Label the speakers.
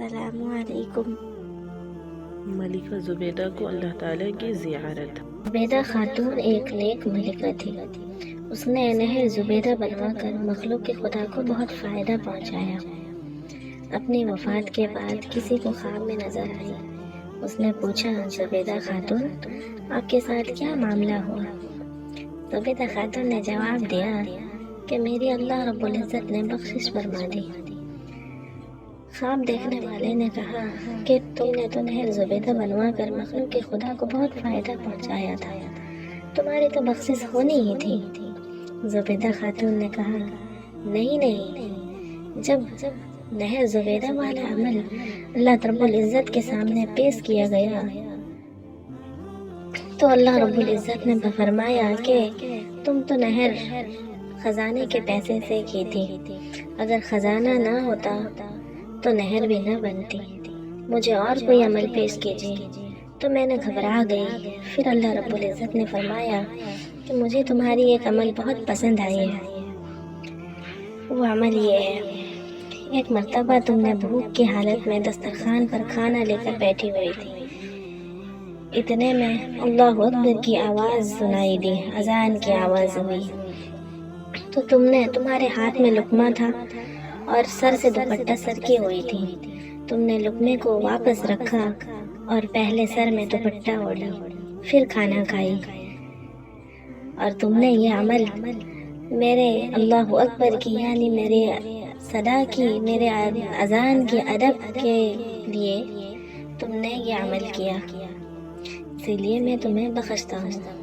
Speaker 1: السلام علیکم۔
Speaker 2: ملکہ زبیدہ کو اللہ تعالیٰ کی زیارت۔
Speaker 3: زبیدہ خاتون ایک نیک ملکہ تھی۔ اس نے نہر زبیدہ بنوا کر مخلوق خدا کو بہت فائدہ پہنچایا۔ اپنی وفات کے بعد کسی کو خواب میں نظر آئی۔ اس نے پوچھا، زبیدہ خاتون آپ کے ساتھ کیا معاملہ ہوا؟ زبیدہ خاتون نے جواب دیا کہ میری اللہ رب العزت نے بخشش فرما دی۔ خواب دیکھنے والے نے کہا کہ تم نے تو نہر زبیدہ بنوا کر مخلوق خدا کو بہت فائدہ پہنچایا تھا، تمہاری تو بخشش ہونی ہی تھی۔ زبیدہ خاتون نے کہا، نہیں، جب نہر زبیدہ والا عمل اللہ رب العزت کے سامنے پیش کیا گیا تو اللہ رب العزت نے فرمایا کہ تم تو نہر خزانے کے پیسے سے کی تھی، اگر خزانہ نہ ہوتا تو نہر بھی نہ بنتی، مجھے اور کوئی عمل پیش کیجیے۔ تو میں نے گھبرا گئی۔ پھر اللہ رب العزت نے فرمایا کہ مجھے تمہاری ایک عمل بہت پسند آئی ہے۔ وہ عمل یہ ہے، ایک مرتبہ تم نے بھوک کی حالت میں دسترخوان پر کھانا لے کر بیٹھی ہوئی تھی، اتنے میں اللہ اکبر کی آواز سنائی دی، اذان کی آواز ہوئی، تو تمہارے ہاتھ میں لقمہ تھا اور سر سے دوپٹہ سرکی ہوئی تھی۔ تم نے لقمے کو واپس رکھا اور پہلے سر میں دوپٹہ اوڑھی، پھر کھانا کھائی، اور تم نے یہ عمل میرے اللہ اکبر کی یعنی میرے صدا کی، میرے اذان کی ادب کے لیے تم نے یہ عمل کیا، اسی لیے میں تمہیں بخشتا ہوں۔